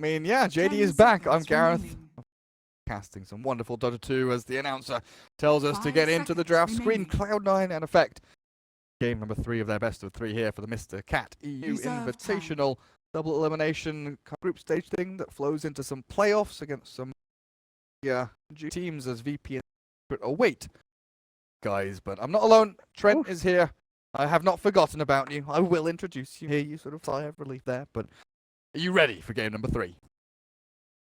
I mean, yeah, JD is back. I'm Gareth, casting some wonderful Dota 2 as the announcer tells us to get into the draft screen. Cloud9 and Effect. Game number 3 of their best of 3 here for the Mr. Cat EU Invitational double elimination group stage thing that flows into some playoffs against some teams as VP and await, guys. But I'm not alone. Trent is here. I have not forgotten about you. I will introduce you. Hear you sort of sigh of relief there, but are you ready for game number 3?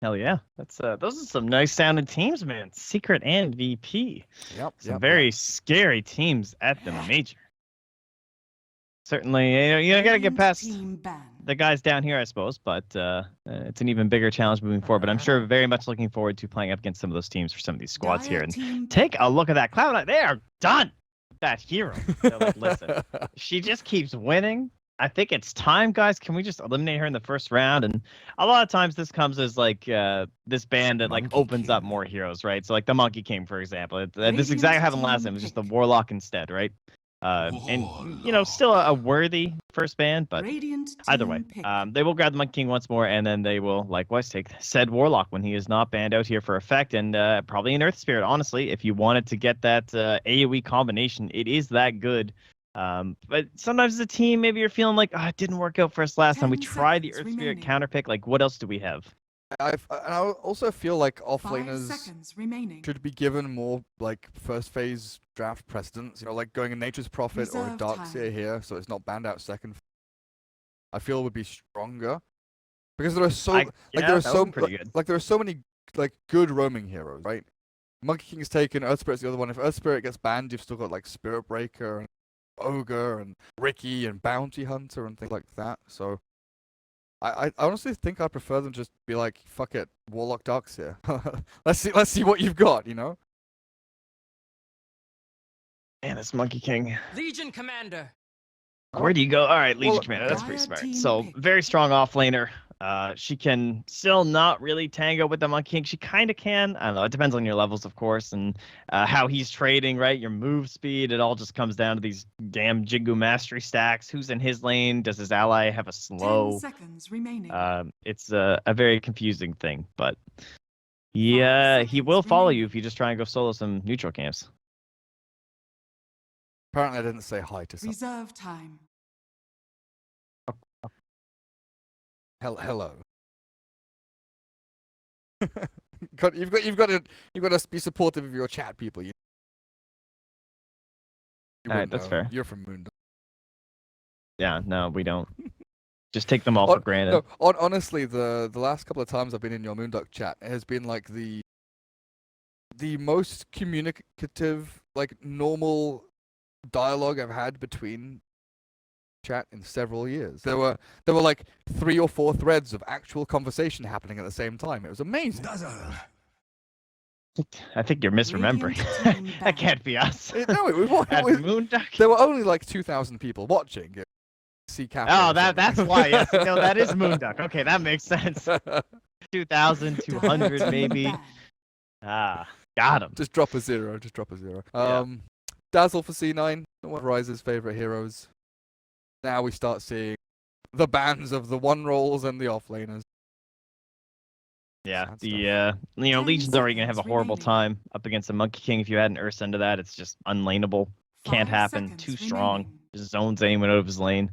Hell yeah. That's those are some nice sounding teams, man. Secret and VP. Yep. Some very scary teams at the major. Certainly, you gotta get past the guys down here, I suppose, but it's an even bigger challenge moving forward. But I'm sure very much looking forward to playing up against some of those teams for some of these squads here. And take a look at that Cloud9. They are done. That hero. So, like, listen, she just keeps winning. I think it's time, guys. Can we just eliminate her in the first round? And a lot of times this comes as like this band that like opens up more heroes, right? So like the Monkey King, for example. This exactly happened last time. It was just the Warlock instead, right? And you know, still a worthy first ban, but either way, they will grab the Monkey King once more, and then they will likewise take said Warlock when he is not banned out here for effect, and probably an Earth Spirit. Honestly, if you wanted to get that AoE combination, it is that good. But sometimes as a team, maybe you're feeling like, it didn't work out for us last time. We tried the Earth Spirit counterpick. Like, what else do we have? I also feel like offlaners should be given more like first phase draft precedence. You know, like going a Nature's Prophet or a Darkseer here, so it's not banned out second. I feel would be stronger because there are so there are so many like good roaming heroes, right? Monkey King is taken, Earth Spirit's the other one. If Earth Spirit gets banned, you've still got like Spirit Breaker and Ogre and Ricky and Bounty Hunter and things like that. So I honestly think I prefer them just be like, fuck it, Warlock Darkseer. let's see what you've got, you know? Man, this Monkey King. Legion Commander. Where do you go? All right, Legion Commander. That's pretty smart. So very strong offlaner. She can still not really tango with the Monkey King. She kind of can. I don't know. It depends on your levels, of course, and how he's trading, right? Your move speed. It all just comes down to these damn Jingu mastery stacks. Who's in his lane? Does his ally have a slow? 10 seconds remaining. It's a very confusing thing, but he will follow you if you just try and go solo some neutral camps. Apparently, I didn't say hi to someone. Reserve time. Hello. You've got to be supportive of your chat people. You all right, that's fair. You're from Moondog. Yeah, no, we don't. Just take them all for granted. No, honestly, the last couple of times I've been in your Moondog chat, it has been like the most communicative, like normal dialogue I've had between chat in several years. There were like 3 or 4 threads of actual conversation happening at the same time. It was amazing. I think you're misremembering. That can't be us. No, it was Moonduck. There were only like 2,000 people watching. Oh, that's why. Yes, no, that is Moonduck. Okay, that makes sense. 2,200 maybe. Got him. Just drop a zero. Dazzle for C9, one of Rise's favorite heroes. Now we start seeing the bans of the one rolls and the offlaners. Yeah, Legion's already gonna have a horrible time up against the Monkey King if you add an Ursa into that. It's just unlaneable. Can't happen. Too strong. Just zones anyone out of his lane.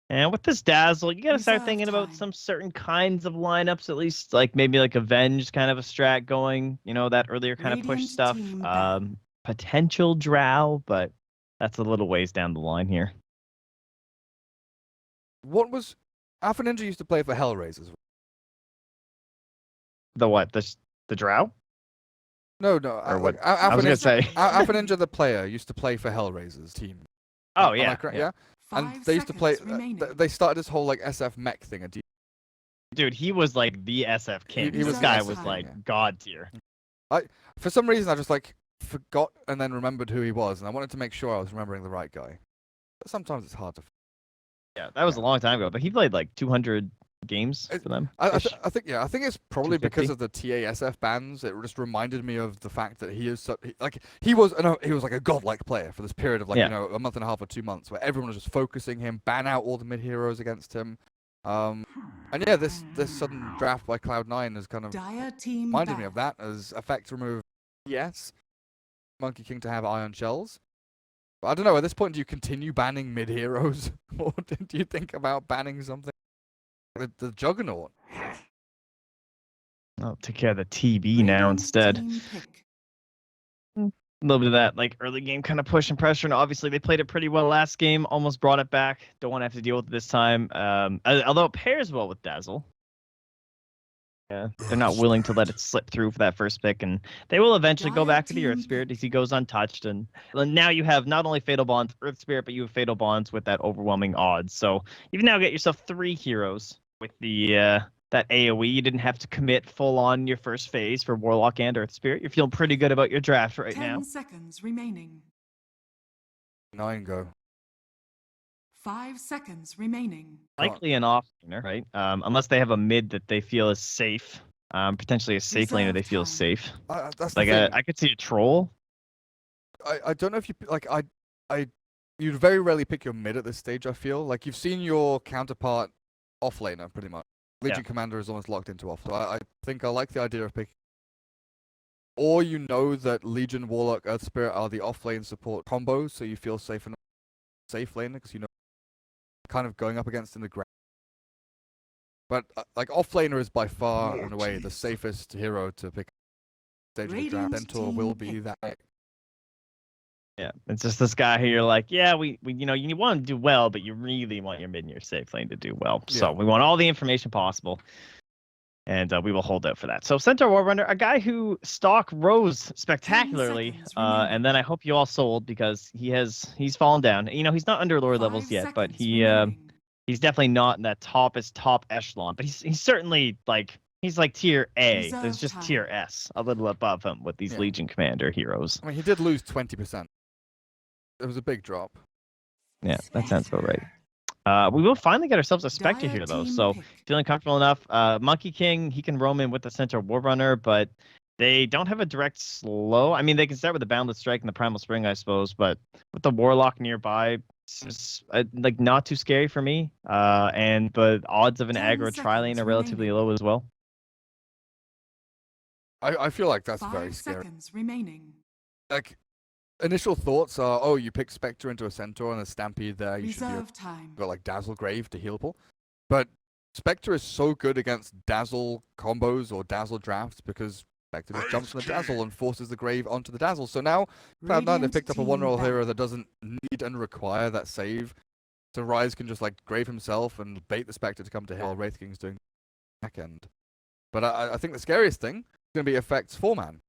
And with this Dazzle, you gotta start thinking about some certain kinds of lineups, at least like maybe like Avenge kind of a strat going. You know, that earlier kind of push stuff. Potential Drow, but that's a little ways down the line here. What was Alpha Ninja used to play for Hellraisers? The what? The Drow? No. Or what? I was gonna say Alpha Ninja, the player, used to play for Hellraisers team. Oh yeah, yeah. And they used to play. They started this whole like SF mech thing. Dude, he was like the SF king. This guy was like god tier. For some reason, I just like forgot and then remembered who he was, and I wanted to make sure I was remembering the right guy. But sometimes it's hard to. Yeah, that was a long time ago, but he played like 200 games for them. I think it's probably because of the TASF bans. It just reminded me of the fact that he is he was like a godlike player for this period of a month and a half or 2 months where everyone was just focusing him, ban out all the mid heroes against him. And yeah, this sudden draft by Cloud9 has kind of Dire team reminded me ban. of that, as effect remove. Yes, Monkey King to have Ion Shells. But I don't know, at this point, do you continue banning mid-heroes? Or do you think about banning something? The Juggernaut. I'll take care of the TB now Radiant instead. team pick. A little bit of that like early game kind of push and pressure, and obviously they played it pretty well last game, almost brought it back. Don't want to have to deal with it this time. Although it pairs well with Dazzle. Yeah, they're not willing to let it slip through for that first pick, and they will eventually go Dire back to the Earth team Spirit pick. as he goes untouched. And now you have not only Fatal Bonds, Earth Spirit, but you have Fatal Bonds with that overwhelming odds. So you've now got yourself 3 heroes with the that AoE. You didn't have to commit full on your first phase for Warlock and Earth Spirit. You're feeling pretty good about your draft right 10 now. seconds remaining. 9 go. 5 seconds remaining. Likely an offlaner, right? Unless they have a mid that they feel is safe. Potentially a safe laner they feel is Reserve safe. That's Like the thing. I could see a troll. I don't know if you like you'd very rarely pick your mid at this stage. I feel like you've seen your counterpart offlaner pretty much. Legion Commander is almost locked into off. So I think I like the idea of picking. Or you know that Legion, Warlock, Earth Spirit are the offlane support combos, so you feel safe enough, safe laner because you know kind of going up against in the ground. But like offlaner is by far in a way the safest hero to pick. Stage of the draft. Radiant Centaur will team be that. Yeah, it's just this guy who you're like, yeah, we you know, you want to do well, but you really want your mid and your safe lane to do well. So Yeah. we want all the information possible, and we will hold out for that. So Centaur Warrunner, a guy who stock rose spectacularly, seconds remaining. and then I hope you all sold because he's fallen down. You know, he's not under lore 5 levels yet, but seconds remaining. he's definitely not in that top echelon, but he's certainly like. He's like tier A. Reserve There's just time. tier S, a little above him with these Yeah. Legion Commander heroes. I mean, he did lose 20%. It was a big drop. Yeah, that sounds about right. We will finally get ourselves a Spectre Dire here, though. team So pick. feeling comfortable enough. Monkey King, he can roam in with the Centaur Warrunner, but they don't have a direct slow. I mean, they can start with the Boundless Strike and the Primal Spring, I suppose, but with the Warlock nearby, it's just, like not too scary for me. And the odds of an 10 aggro tri-lane seconds are relatively remaining. low as well. I feel like that's 5 very scary. seconds remaining. Like, initial thoughts are, oh, you pick Spectre into a Centaur and a Stampede there, you should Reserve time. got like Dazzle Grave to heal people. But Spectre is so good against Dazzle combos or Dazzle drafts because Spectre just jumps on the Dazzle and forces the Grave onto the Dazzle. So now Cloud9 they've Radiant picked up a team one-roll ban. hero that doesn't need and require that save. So Rise can just like Grave himself and bait the Spectre to come to heal. Wraith King's doing back end. But I think the scariest thing is going to be effects 4-man.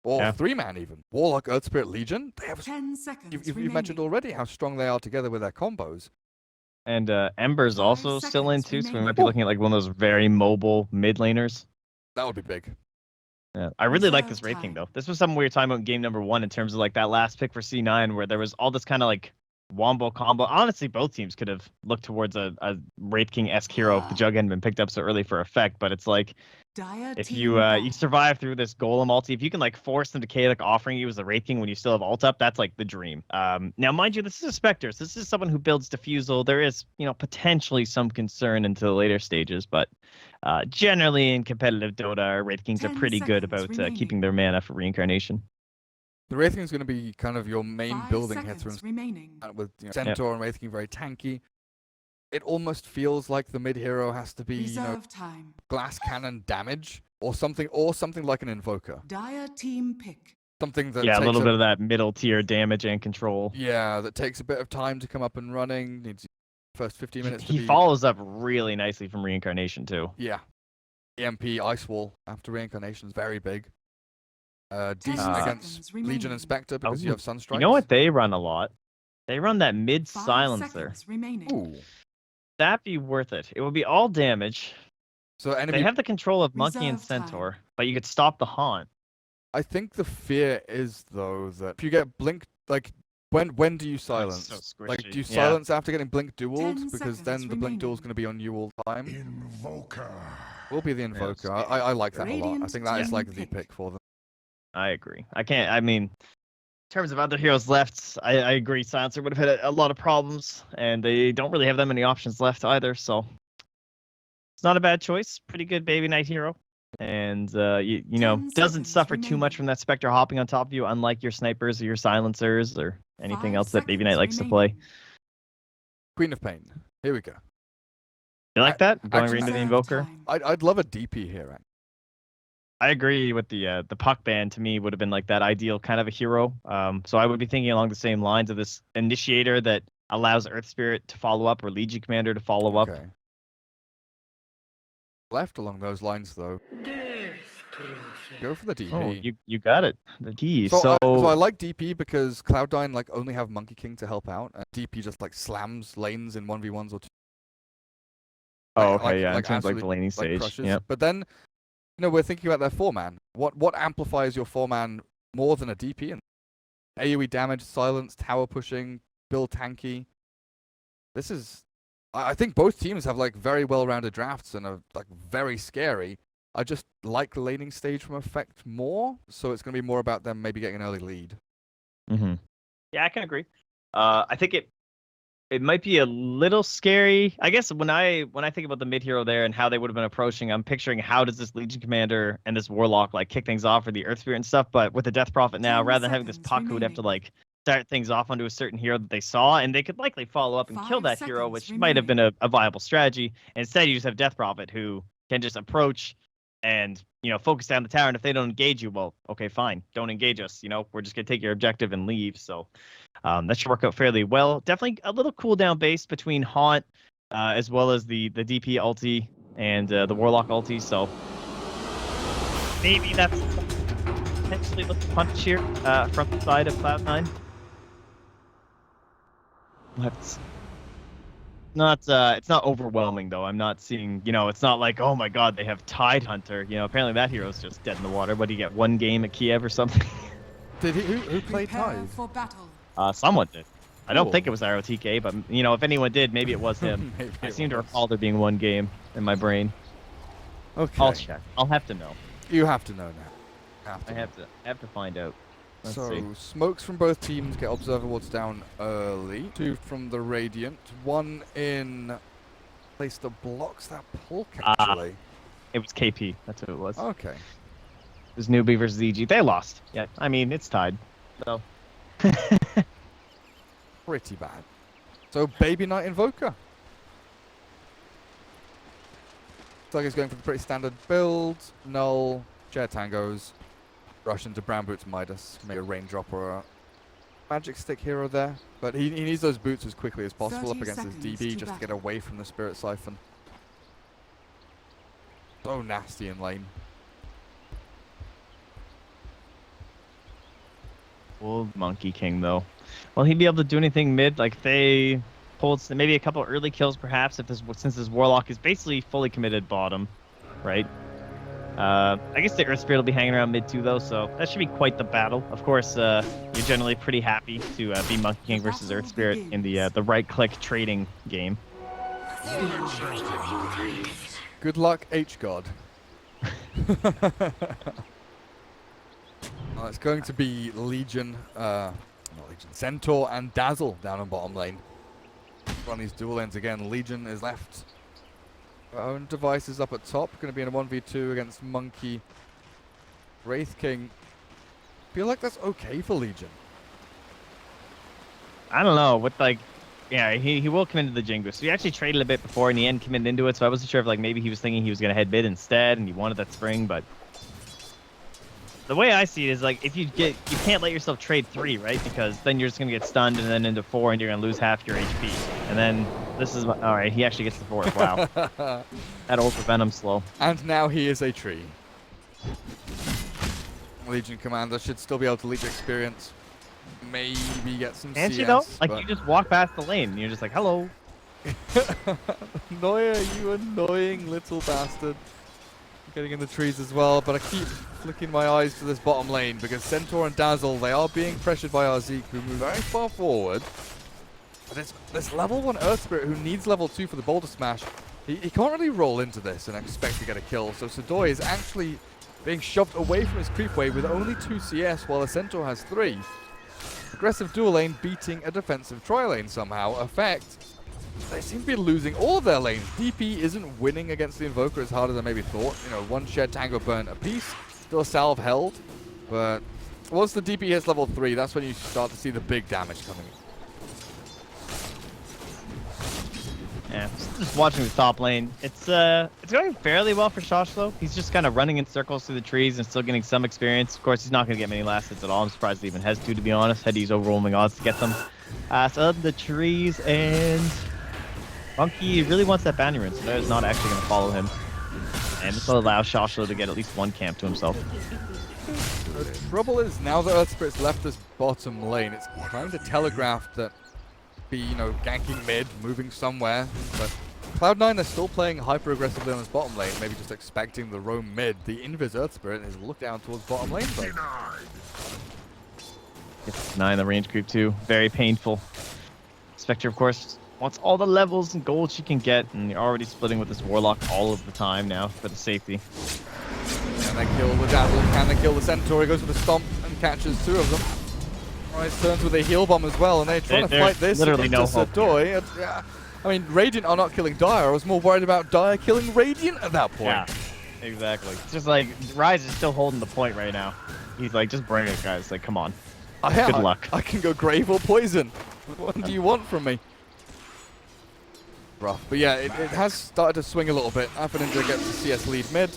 Or 3-man even. Warlock, Earth Spirit, Legion. They have 10 seconds you've mentioned remaining. already how strong they are together with their combos. And Ember's 5 also still in, seconds too, so we remaining. might be looking at like one of those very mobile mid laners. That would be big. Yeah, I really like this Reserve Wraith King time. though. This was something we were talking about in game number 1 in terms of like that last pick for C9 where there was all this kind of like wombo combo. Honestly, both teams could have looked towards a Wraith King-esque hero if the Jug hadn't been picked up so early for effect, but it's like Dire if team you ban. you survive through this Golem ulti, if you can like force them to K, like offering you as a Wraith King when you still have ult up, that's like the dream. Now mind you, this is a Spectre, so this is someone who builds Diffusal. There is, you know, potentially some concern into the later stages, but generally in competitive Dota, Wraith Kings are 10 pretty good seconds about remaining. keeping their mana for reincarnation. The Wraith King is going to be kind of your main 5 building seconds heads remaining. with Centaur and Wraith King very tanky. It almost feels like the mid hero has to be, Reserve time. glass cannon damage or something like an invoker. Dire team pick. Something that Yeah, a takes little bit of that middle tier damage and control. Yeah, that takes a bit of time to come up and running. Needs first 15 minutes to He be follows up really nicely from reincarnation too. Yeah. EMP Ice Wall after reincarnation is very big. 10 Decent seconds against Legion remaining. and Spectre because you have Sunstrikes. You know what they run a lot? They run that mid 5 silencer. seconds remaining. Ooh. That'd be worth it. It would be all damage. So enemy They have the control of Monkey and Reserve time. Centaur, but you could stop the Haunt. I think the fear is though that if you get blink, like when do you silence? so Like squishy. do you Yeah. silence after getting blink dueled? 10 Because seconds then the blink duel's remaining. going to be on you all the time. Invoker. Will be the invoker. I like that a lot. I Radiant think that is team like the pick. pick for them. I agree. I mean, in terms of other heroes left, I agree. Silencer would have had a lot of problems, and they don't really have that many options left either. So It's not a bad choice. Pretty good baby knight hero. And, you know, 10 doesn't seconds suffer too much remaining. from that Spectre hopping on top of you, unlike your snipers or your silencers or anything 5 else that baby knight seconds likes to play. remaining. Queen of Pain. Here we go. You like that? Going actually, right into the Reserve Invoker? time. I'd love a DP here. Right? I agree with the puck ban. To me would have been like that ideal kind of a hero. So I would be thinking along the same lines of this initiator that allows Earth Spirit to follow up or Legion Commander to follow up. Okay. Left along those lines though. Go for the DP. Oh, you got it. The key. So I like DP because Cloud9 like only have Monkey King to help out, and DP just like slams lanes in 1v1s or 2. Oh, okay, yeah. In terms of like the laning stage. Crushes. Yeah. But then, you know, we're thinking about their 4-man. What amplifies your 4-man more than a DP? And AoE damage, silence, tower pushing, build tanky. This is, I think both teams have like very well-rounded drafts and are like very scary. I just like the laning stage from effect more, so it's going to be more about them maybe getting an early lead. Mm-hmm. Yeah, I can agree. I think it might be a little scary. I guess when I think about the mid hero there and how they would have been approaching, I'm picturing how does this Legion Commander and this Warlock like kick things off for the Earth Spirit and stuff. But with the Death Prophet now, 10 rather than having this seconds puck who would have to remaining. like start things off onto a certain hero that they saw, and they could likely follow up and kill 5 that hero, seconds which might have been remaining. a viable strategy. Instead, you just have Death Prophet who can just approach and, you know, focus down the tower. And if they don't engage you, well, okay, fine, don't engage us. You know, we're just gonna take your objective and leave. So that should work out fairly well. Definitely a little cooldown based between Haunt as well as the DP ulti and the Warlock ulti. So maybe that's potentially looking punch here from the side of Cloud9. Let's it's not overwhelming though. I'm not seeing, you know, it's not like, oh my god, they have Tide Hunter. You know, apparently that hero's just dead in the water. What do you get, 1 game at Kiev or something? Did he? Who played Prepare Tide? for battle. Someone did. I don't Cool. think it was ROTK, but you know, if anyone did, maybe it was him. Maybe I it seem to was. recall there being 1 game in my brain. Okay. I'll check. I'll have to know. You have to know now. I have to find out. Let's So see. smokes from both teams get observer wards down early. 2 from the Radiant. 1 in place that blocks that pull actually. It was KP. That's who it was. Okay. It was Newbie versus EG. They lost. Yeah, I mean, it's tied. So. Pretty bad. So Baby Knight Invoker. Looks like he's going for the pretty standard build. Null, Chair Tangos, rush into Brown Boots Midas, maybe a Raindrop or a Magic Stick hero there. But he needs those boots as quickly as possible up 30 against his seconds DB to just to get battle. away from the Spirit Siphon. So nasty in lane. Old Monkey King, though. Will he be able to do anything mid? Like, if they pulled maybe a couple early kills, perhaps, since this Warlock is basically fully committed bottom, right? I guess the Earth Spirit will be hanging around mid too, though, so that should be quite the battle. Of course, you're generally pretty happy to be Monkey King versus Earth Spirit in the right-click trading game. Good luck, H-God. It's going to be Legion, not Legion, Centaur and Dazzle down on bottom lane. Run these dual lanes again. Legion is left. Our own devices up at top. Going to be in a 1v2 against Monkey. Wraith King. Feel like that's okay for Legion. I don't know, with like, yeah, he will come into the Jingu. So he actually traded a bit before, in the end committed into it, so I wasn't sure if like maybe he was thinking he was going to head mid instead, and he wanted that spring, but the way I see it is like, if you can't let yourself trade 3, right? Because then you're just going to get stunned and then into 4 and you're going to lose half your HP. And then this is, alright, he actually gets the 4. Wow. That'll prevent him slow. And now he is a tree. Legion Commander should still be able to lead experience. Maybe get some And CS. you know, like but you just walk past the lane and you're just like, hello. Noya, you annoying little bastard. Getting in the trees as well, but I keep flicking my eyes to this bottom lane because Centaur and Dazzle, they are being pressured by our Zeke, who move very far forward. But it's this level 1 Earth Spirit who needs level 2 for the Boulder Smash. He can't really roll into this and expect to get a kill, so Sudoi is actually being shoved away from his creep wave with only 2 CS while the Centaur has 3. Aggressive dual lane beating a defensive tri lane somehow. Effect they seem to be losing all of their lanes. DP isn't winning against the Invoker as hard as I maybe thought. You know, one shared Tango burn apiece. Still a salve held. But once the DP hits level 3, that's when you start to see the big damage coming in. Yeah, just watching the top lane. It's going fairly well for Shosh though. He's just kind of running in circles through the trees and still getting some experience. Of course, he's not going to get many last hits at all. I'm surprised he even has to be honest. Had to use overwhelming odds to get them. So up the trees, and Funky really wants that bounty rune, so that is not actually going to follow him. And this will allow Shosh to get at least one camp to himself. The trouble is, now that Earth Spirit's left this bottom lane, it's kind of telegraphed that be, you know, ganking mid, moving somewhere, but Cloud9 are still playing hyper aggressively on his bottom lane, maybe just expecting the roam mid. The Invis Earth Spirit has looked down towards bottom lane. It's 9 the range creep too. Very painful. Spectre, of course, wants all the levels and gold she can get, and you're already splitting with this Warlock all of the time now for the safety. Can they kill the Dazzle? Can they kill the Centaur? He goes for the Stomp and catches 2 of them. Rise turns with a heal bomb as well, and they're trying to fight this. Literally no hope. Yeah. I mean, Radiant are not killing Dire. I was more worried about Dire killing Radiant at that point. Yeah, exactly. It's just like, Rise is still holding the point right now. He's like, just bring it, guys. Like, come on. Good luck. I can go Grave or Poison. What do you want from me? Rough. But yeah, it has started to swing a little bit. Alpha Ninja gets the CS lead mid.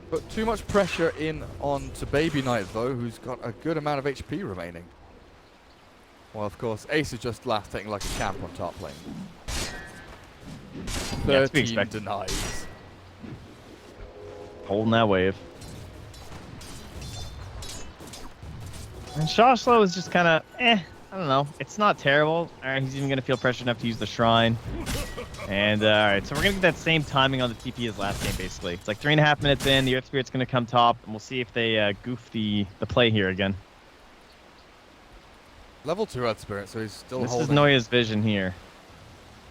Put too much pressure in onto Baby Knight, though, who's got a good amount of HP remaining. Well, of course, Ace is just last taking like a champ on top lane. Yeah, to be 13 expected. denies. Holding that wave. And Shoshlo is just kind of, I don't know. It's not terrible. All right, he's even going to feel pressure enough to use the Shrine. And, all right, so we're going to get that same timing on the TP as last game, basically. It's like 3.5 minutes in. The Earth Spirit's going to come top, and we'll see if they goof the play here again. Level 2 Earth Spirit, so he's still This holding. is Noya's vision here.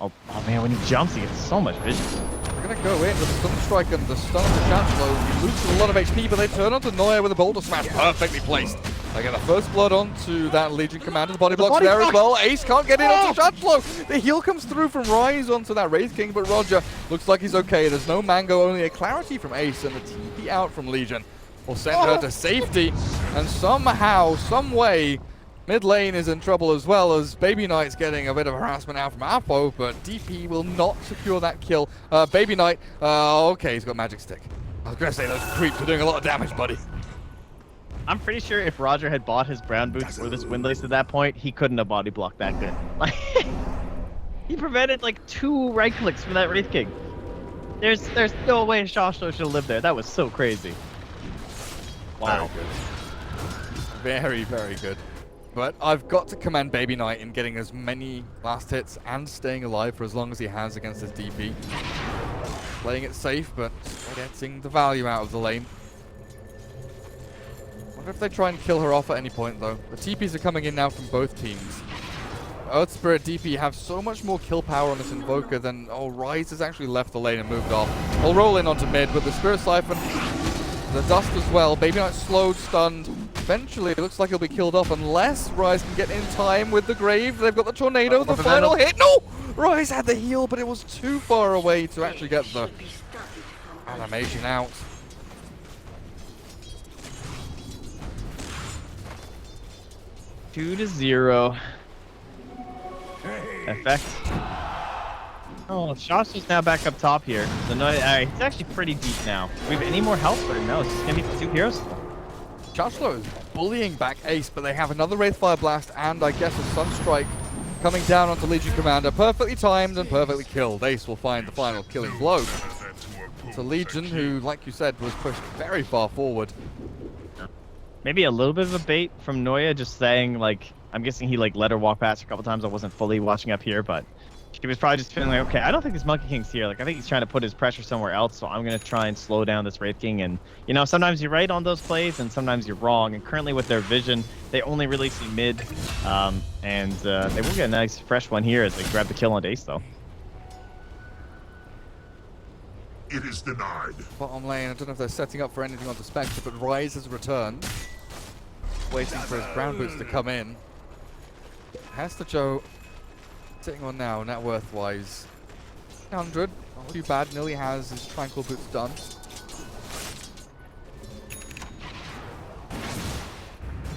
Oh, man, when he jumps, he gets so much vision. They're going to go in with the Stun Strike and the Stun of the Chancellor. He loses a lot of HP, but they turn onto Noya with a Boulder Smash. Perfectly placed. They get the first blood onto that Legion Commander. The body block's there as well. Ace can't get in onto Chancellor. The heal comes through from Rise onto that Wraith King, but Roger looks like he's okay. There's no Mango, only a Clarity from Ace, and the TP out from Legion will send her to safety. And somehow, some way, mid lane is in trouble as well, as Baby Knight's getting a bit of harassment out from Apo, but DP will not secure that kill. Baby Knight, okay, he's got Magic Stick. I was going to say those creeps are doing a lot of damage, buddy. I'm pretty sure if Roger had bought his brown boots or this windlace at that point, he couldn't have body blocked that good. Like, he prevented like 2 right clicks from that Wraith King. There's no way Shoshlo should have lived there. That was so crazy. Wow. Very, very good. But I've got to commend Baby Knight in getting as many last hits and staying alive for as long as he has against his DP. Playing it safe, but getting the value out of the lane. Wonder if they try and kill her off at any point, though. The TPs are coming in now from both teams. Earth Spirit DP have so much more kill power on this Invoker than... Oh, Rise has actually left the lane and moved off. I'll roll in onto mid with the Spirit Siphon. The Dust as well. Baby Knight slowed, stunned. Eventually, it looks like he'll be killed off unless Rise can get in time with the Grave. They've got the Tornado, the final hit. No! Rise had the heal, but it was too far away to actually get the animation out. Two to 0. Effect. Oh, Shosh is now back up top here. So no, he's actually pretty deep now. Do we have any more help or no? It's just gonna be the 2 heroes. Chancellor is bullying back Ace, but they have another Wraithfire Blast and I guess a Sunstrike coming down onto Legion Commander. Perfectly timed and perfectly killed. Ace will find the final killing blow. It's a Legion who, like you said, was pushed very far forward. Maybe a little bit of a bait from Noya, just saying, like, I'm guessing he, like, let her walk past a couple times. I wasn't fully watching up here, but she was probably just feeling like, okay, I don't think this Monkey King's here. Like, I think he's trying to put his pressure somewhere else, so I'm going to try and slow down this Wraith King. And, you know, sometimes you're right on those plays, and sometimes you're wrong. And currently with their vision, they only really see mid. They will get a nice fresh one here as they grab the kill on Ace, though. It is denied. Bottom lane, I don't know if they're setting up for anything on the Spectre, but Rise has returned. Waiting for his ground boots to come in. Has to Joe sitting on now, net worth-wise? 100. Not too bad. Nearly has his tranquil boots done.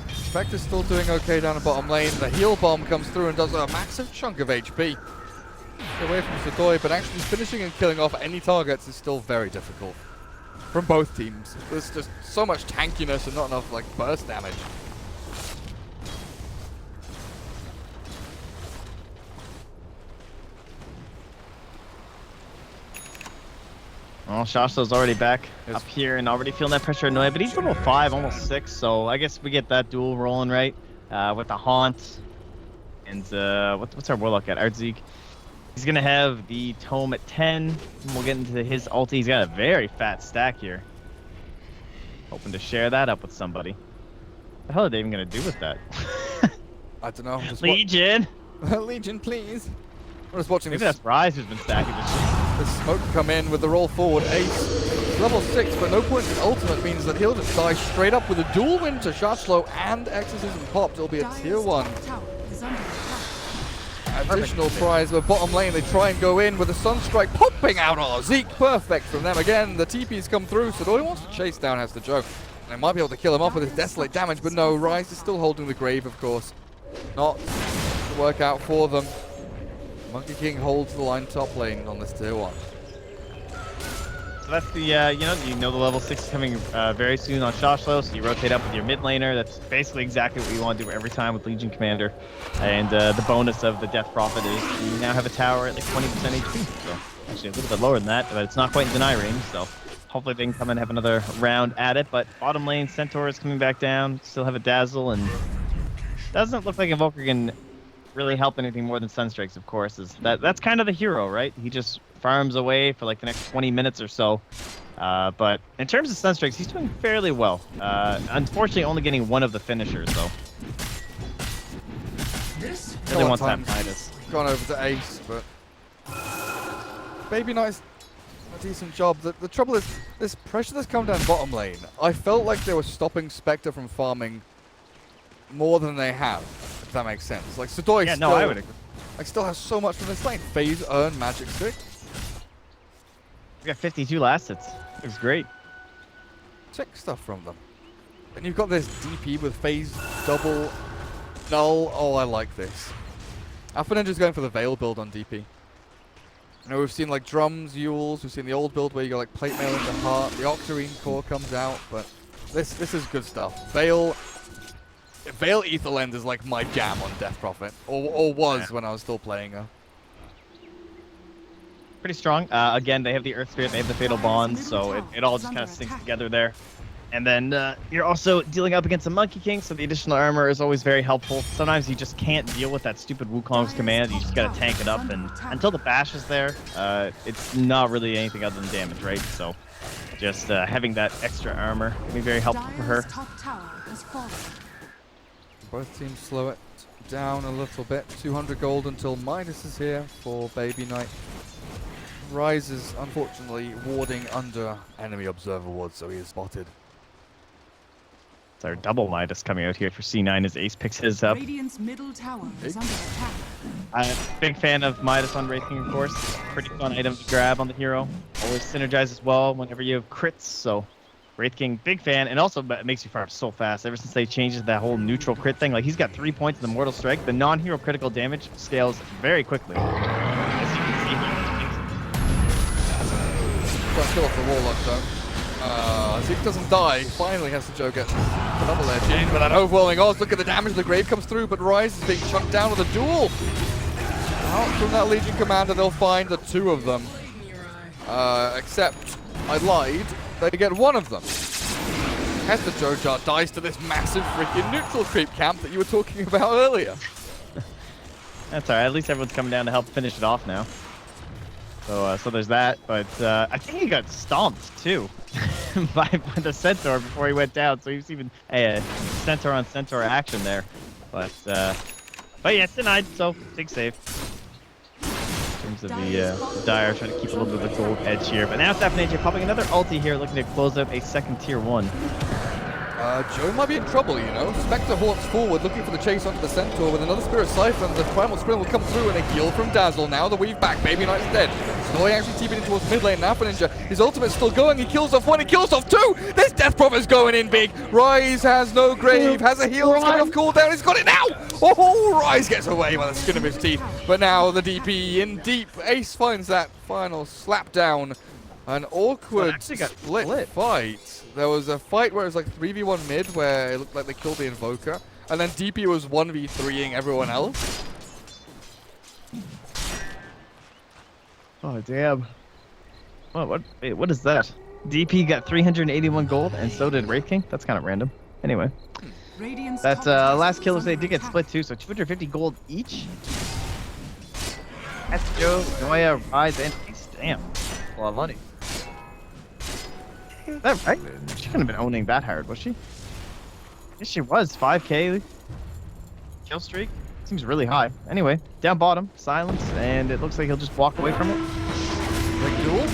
Spectre's still doing okay down the bottom lane. The heal bomb comes through and does a massive chunk of HP. Away from Sadoy, but actually finishing and killing off any targets is still very difficult. From both teams. There's just so much tankiness and not enough like burst damage. Well, Shashlo's already back up here and already feeling that pressure annoyed, but he's level 5, almost 6, so I guess we get that duel rolling, right? With the Haunt. And what's our Warlock at? Artzeek. He's going to have the Tome at 10. And we'll get into his ulti. He's got a very fat stack here. Hoping to share that up with somebody. What the hell are they even going to do with that? I don't know. Legion! Legion, please. We're just watching Maybe this. that's Rise who's been stacking this shit. The smoke come in with the roll forward. Ace, level 6, but no points in ultimate means that he'll just die straight up with a dual win to Shashlo and Exorcism popped. It'll be a tier 1. Additional prize with bottom lane. They try and go in with a Sunstrike popping out. Oh, Zeke, perfect from them again. The TP's come through, so all he wants to chase down has to Joe. They might be able to kill him off with his Desolate damage, but no, Rise is still holding the grave, of course. Not to work out for them. Monkey King holds the line top lane on this tier 1. So that's the, you know the level 6 is coming very soon on Shashlo, so you rotate up with your mid laner. That's basically exactly what you want to do every time with Legion Commander. And the bonus of the Death Prophet is you now have a tower at like 20% HP. So actually a little bit lower than that, but it's not quite in deny range, so hopefully they can come and have another round at it. But bottom lane, Centaur is coming back down, still have a Dazzle, and doesn't look like Invoker can really help anything more than Sunstrikes, of course. That's kind of the hero, right? He just farms away for like the next 20 minutes or so. But in terms of Sunstrikes, he's doing fairly well. Unfortunately, only getting one of the finishers, though. Really wants that Midas. Gone over to Ace, but Baby Knight's a decent job. The trouble is, this pressure that's come down bottom lane, I felt like they were stopping Spectre from farming more than they have. If that makes sense. Like Sadoy I would agree. Like still has so much from this lane. Phase, earn, magic stick. We got 52 last hits. Looks great. Sick stuff from them. And you've got this DP with phase, double, null. Oh, I like this. Alpha Ninja's going for the Veil build on DP. You know, we've seen like drums, Yules, we've seen the old build where you go like plate mail into heart, the Octarine core comes out, but this is good stuff. Veil Aetherland is like my jam on Death Prophet, or was when I was still playing her. Pretty strong. Again, they have the Earth Spirit, they have the Fatal Bond, so it all just kind of syncs together there. And then you're also dealing up against a Monkey King, so the additional armor is always very helpful. Sometimes you just can't deal with that stupid Wukong's command. You just gotta tank it up, and until the bash is there, it's not really anything other than damage, right? So just having that extra armor can be very helpful for her. Both teams slow it down a little bit. 200 gold until Midas is here for Baby Knight. Rise is unfortunately warding under enemy observer ward, so he is spotted. It's our double Midas coming out here for C9 as Ace picks his up. Radiant's middle tower is under attack. I'm a big fan of Midas on Wraith King, of course. Pretty fun item to grab on the hero. Always synergizes well whenever you have crits, so Wraith King, big fan, and also makes you farm so fast. Ever since they changed that whole neutral crit thing, like he's got 3 points in the Mortal Strike. The non-hero critical damage scales very quickly. As you can see here. Got to kill off the Warlock though. Zeke doesn't die. Finally has to Joe get the double edge in, but that overwhelming odds. Look at the damage. The grave comes through, but Rise is being chunked down with a duel. Out from that Legion commander, they'll find the 2 of them. Except I lied. They get 1 of them. Hester Jojar dies to this massive freaking neutral creep camp that you were talking about earlier. That's alright. At least everyone's coming down to help finish it off now. So there's that, but I think he got stomped too by the Centaur before he went down. So he was even Centaur on Centaur action there, but yeah, it's denied. So big save. In terms of the Dire, trying to keep a little bit of the gold edge here, but now it's Alpha Ninja popping another ulti here, looking to close out a second tier 1. Joe might be in trouble, you know. Spectre haunts forward, looking for the chase onto the Centaur with another Spirit Siphon. The Primal Sprint will come through and a heal from Dazzle. Now the weave back. Baby Knight's dead. Snowy actually TPing in towards mid lane now for Ninja. His ultimate's still going. He kills off one. He kills off two. This Death Prophet's going in big. Rise has no grave. Has a heal. He's coming off cooldown. He's got it now. Oh, Rise gets away by the skin of his teeth. But now the DP in deep. Ace finds that final slap down. An awkward split fight. There was a fight where it was like 3v1 mid where it looked like they killed the Invoker. And then DP was 1v3ing everyone else. Oh, damn. Oh, wait, what is that? DP got 381 gold, and so did Wraith King? That's kind of random. Anyway. That last killers, they did get split too, so 250 gold each. That's Joe, Noya, Rise, and Ace. Damn. A lot of money. Is that right? She couldn't have been owning that hard, was she? Yes, she was. 5k kill streak. Seems really high. Anyway, down bottom, silence, and it looks like he'll just walk away from it. The duel?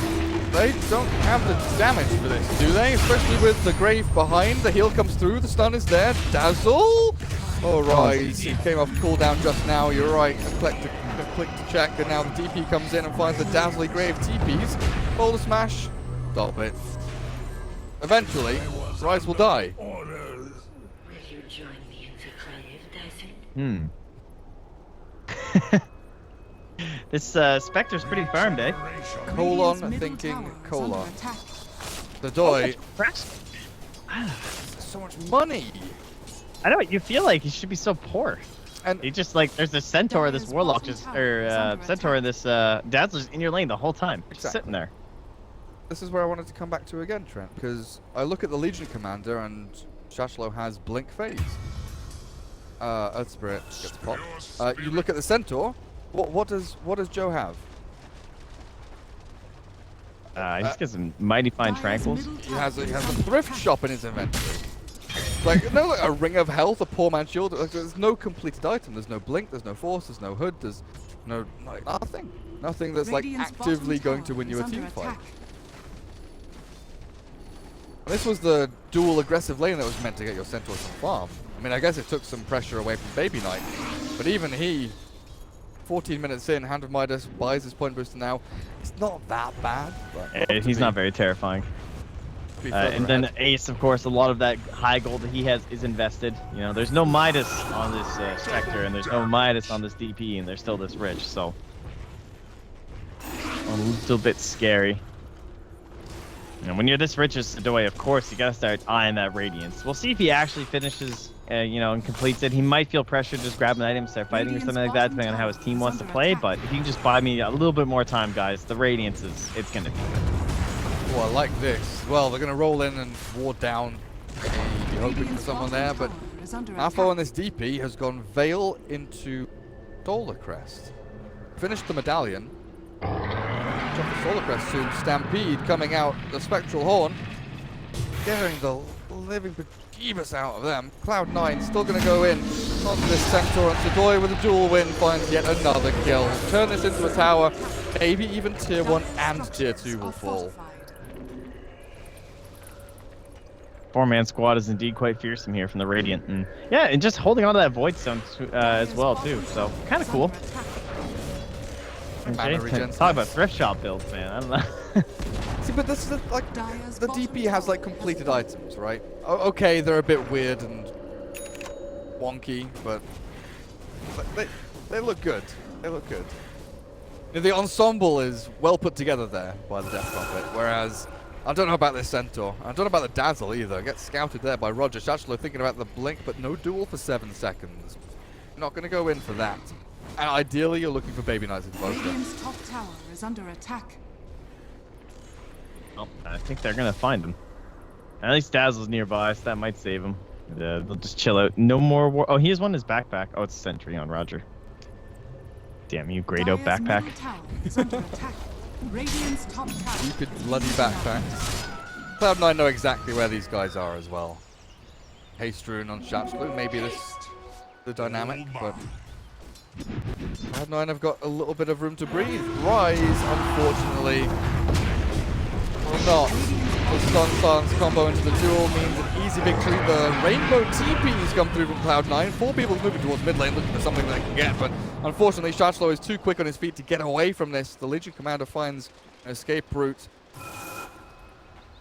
They don't have the damage for this, do they? Especially with the Grave behind. The heal comes through, the stun is there. Dazzle! Oh, Rise. He came off cooldown just now, you're right. Click to check, and now the DP comes in and finds the Dazzly Grave TPs. Boulder Smash. Stop it. Eventually, Rise will die. Will you join me in the grave, Dazzle? This Spectre's pretty farmed, eh? Colon thinking colon. The Doi. So much money. I know, you feel like he should be so poor. And he just like, there's this Centaur, this Warlock, Centaur, and this Dazzler's in your lane the whole time. Just sitting there. This is where I wanted to come back to again, Trent, because I look at the Legion Commander and Shashlo has Blink Phase. Earth Spirit gets popped. You look at the Centaur. What does Joe have? He just gets some mighty fine tranquils. He has a thrift shop in his inventory. Like a ring of health, a poor man's shield. Like, there's no completed item. There's no blink. There's no force. There's no hood. There's nothing. Nothing that's like actively going to win you a team fight. This was the dual aggressive lane that was meant to get your Centaur some farm. I mean, I guess it took some pressure away from Baby Knight, but even he, 14 minutes in, Hand of Midas buys his point booster now. It's not that bad. But he's not very terrifying. And then Ace, of course, a lot of that high gold that he has is invested. You know, there's no Midas on this Spectre, and there's no Midas on this DP, and they're still this rich, so a little bit scary. And when you're this rich as Doi, of course, you gotta start eyeing that Radiance. We'll see if he actually finishes, and completes it. He might feel pressure to just grab an item, start fighting or something like that, depending on how his team wants to play. But if you can just buy me a little bit more time, guys, the Radiance it's gonna be good. Oh, I like this. Well, they're gonna roll in and ward down. Maybe hoping for someone there, but Alpha on this DP has gone Veil into Solar Crest. Finished the medallion. Drop the Solar Crest soon. Stampede coming out. The Spectral Horn. Getting the living bejeebus out of them. Cloud9 still going to go in on this Centaur, and Sudoi with a dual win finds yet another kill. Turn this into a tower. Maybe even tier 1 and tier 2 will fall. Four-man squad is indeed quite fearsome here from the Radiant. And yeah, and just holding on to that Void Stone as well, too. So, kind of cool. Okay. Talk about thrift shop builds, man. I don't know. See, but this is the DP has like completed items, right? Okay, they're a bit weird and wonky, but they look good. They look good. The ensemble is well put together there by the Death Prophet, whereas I don't know about this Centaur. I don't know about the Dazzle either. Gets scouted there by Roger. Shashlo thinking about the blink, but no duel for 7 seconds. Not going to go in for that. And ideally, you're looking for Baby Knight's Invoker. Radiant's top tower is under attack. Well, I think they're gonna find him. At least Dazzle's nearby, so that might save him. They'll just chill out. No more war. Oh, he has one in his backpack. Oh, it's a sentry on Roger. Damn you, Grado backpack. Radiant's top tower. Stupid bloody backpacks. Cloud9 know exactly where these guys are as well. Haste rune on Shachlu. Maybe this the dynamic, but Cloud9 have got a little bit of room to breathe. Rise, unfortunately, will not. The stun silence combo into the duel means an easy victory. The rainbow TPs come through from Cloud9. 4 people moving towards mid lane looking for something they can get, but unfortunately Shachlo is too quick on his feet to get away from this. The Legion Commander finds an escape route.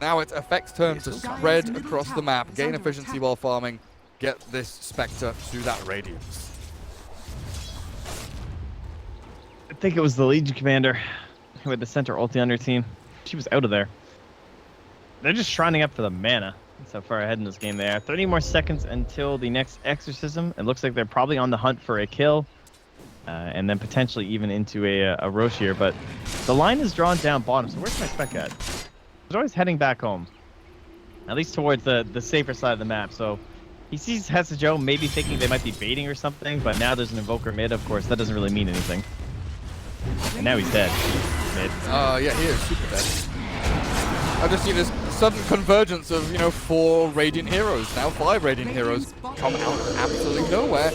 Now it's Effect's turn to spread across the map, gain efficiency while farming, get this Spectre to that Radiance. I think it was the Legion Commander who had the center ulti on her team. She was out of there. They're just shrining up for the mana. That's how far ahead in this game they are. 30 more seconds until the next exorcism. It looks like they're probably on the hunt for a kill. And then potentially even into a Roche here. But the line is drawn down bottom. So where's my spec at? They're always heading back home. At least towards the safer side of the map. So he sees Hesajo maybe thinking they might be baiting or something. But now there's an Invoker mid. Of course, that doesn't really mean anything. And now he's dead. Mid. Yeah, he is super dead. I just see this sudden convergence of, 4 Radiant heroes. Now 5 Radiant heroes come out of absolutely nowhere.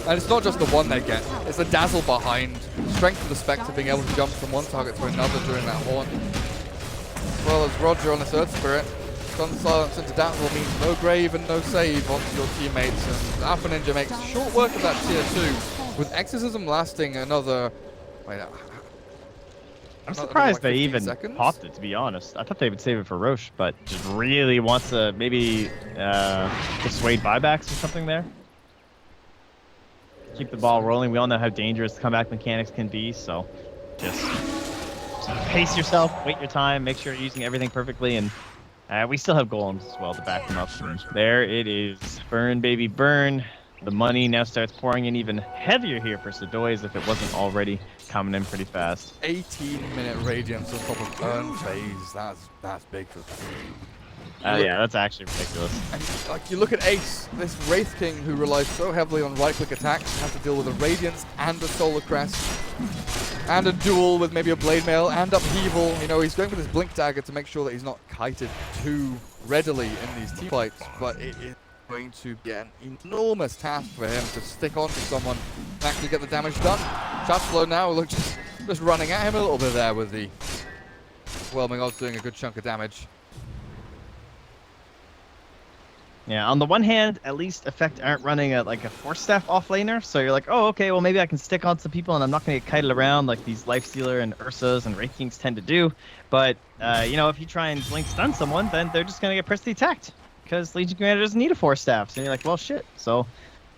And it's not just the one they get, it's the dazzle behind. Strength of the Spectre being able to jump from one target to another during that horn. As well as Roger on the Earth Spirit. Stun silence into dazzle means no grave and no save onto your teammates. And Alpha Ninja makes short work of that tier 2. With Exorcism lasting another... Wait, I'm surprised like they even seconds? popped it, to be honest. I thought they would save it for Roche, but just really wants to maybe dissuade buybacks or something there. Keep the ball rolling. We all know how dangerous comeback mechanics can be, so just pace yourself, wait your time, make sure you're using everything perfectly, and we still have golems as well to back them up. And there it is. Burn, baby, burn. The money now starts pouring in even heavier here for Sadoy as if it wasn't already coming in pretty fast. 18-minute Radiance on top of Earn Phase. That's big for them. Yeah, that's actually ridiculous. And like you look at Ace, this Wraith King who relies so heavily on right-click attacks, has to deal with a Radiance and a Solar Crest, and a duel with maybe a Blade Mail and upheaval. He's going for this Blink Dagger to make sure that he's not kited too readily in these team fights, but it is going to be an enormous task for him to stick onto someone and actually get the damage done. Shachlo now look just running at him a little bit there with the Whelming Odds doing a good chunk of damage. Yeah, on the one hand, at least Effect aren't running like a Force Staff offlaner, so you're like, oh, okay, well maybe I can stick on some people and I'm not going to get kited around like these Lifestealer and Ursas and Wraith Kings tend to do. But, if you try and Blink Stun someone, then they're just going to get personally attacked. Because Legion Commander doesn't need a Force Staff. So you're like, well, shit. So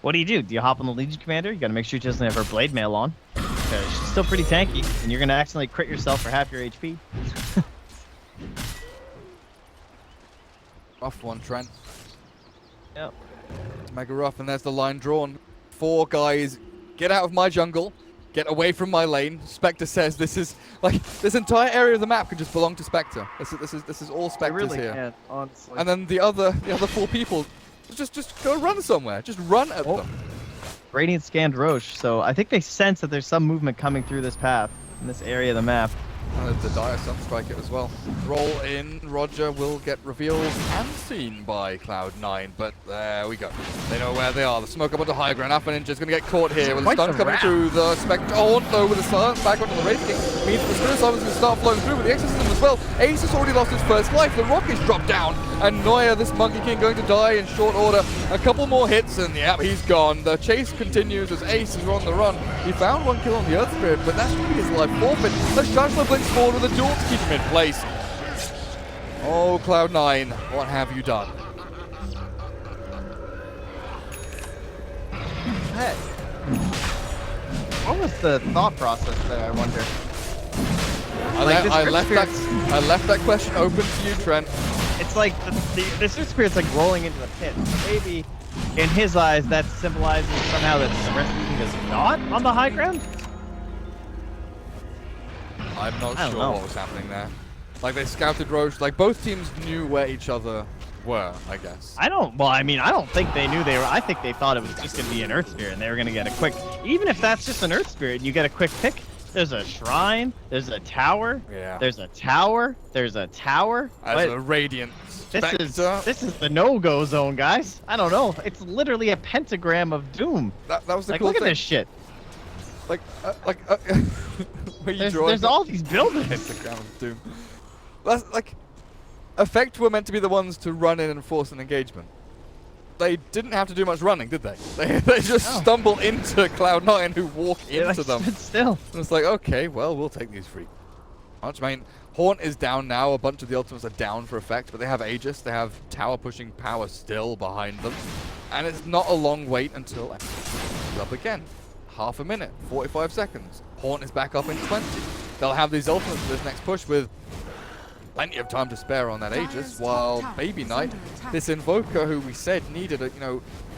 what do? Do you hop on the Legion Commander? You got to make sure she doesn't have her Blade Mail on. Because she's still pretty tanky, and you're going to accidentally crit yourself for half your HP. Rough one, Trent. Yep. It's mega rough, and there's the line drawn. 4 guys, get out of my jungle. Get away from my lane. Spectre says this is like this entire area of the map could just belong to Spectre. This is all Spectres really here. can, honestly. And then the other 4 people just go run somewhere. Just run at them. Radiant scanned Roche, so I think they sense that there's some movement coming through this path in this area of the map. And the Dire Sunstrike it as well. Roll in, Roger will get revealed and seen by Cloud9, but there we go. They know where they are. The smoke up onto high ground. Alpha Ninja's going to get caught here with the stun coming through. The Spectre, though, with the silence back onto the Wraith King. Means the Spirit Silence is going to start flowing through with the Exorcism as well. Ace has already lost his first life. The Rockets dropped down, and Neuer, this Monkey King, going to die in short order. A couple more hits, and yeah, he's gone. The chase continues as Ace is on the run. He found 1 kill on the Earth Spirit, but that's going to be his life forfeit. The Shachlo blinks forward with a duel to keep him in place. Oh, Cloud9, what have you done? Hey. What was the thought process there, I wonder? I left that question open to you, Trent. It's like the Spirit Spirit's like rolling into the pit. So maybe in his eyes that symbolizes somehow that the rest of the team is not on the high ground? I'm not I don't sure know. what was happening there. Like they scouted Roche, like both teams knew where each other were, I guess. I don't think they knew they were. I think they thought it was just going to be an Earth Spirit and they were going to get a quick, even if that's just an Earth Spirit and you get a quick pick, there's a shrine, there's a tower, Yeah. there's a tower, there's a tower. As a Radiant Spectre. This is the no-go zone, guys. I don't know. It's literally a pentagram of doom. That was the Like, cool look thing. at this shit. Where you drawing There's all these buildings. Pentagram of Doom. That's like Effect were meant to be the ones to run in and force an engagement. They didn't have to do much running, did they? They just stumble into Cloud9 who walk into them. Stood still. And it's like, okay, well, we'll take these free. I mean, Haunt is down now. A bunch of the ultimates are down for Effect, but they have Aegis. They have tower pushing power still behind them. And it's not a long wait until it's up again. Half a minute, 45 seconds. Haunt is back up in 20. They'll have these ultimates for this next push with plenty of time to spare on that Aegis, while Baby Knight, this Invoker who we said needed,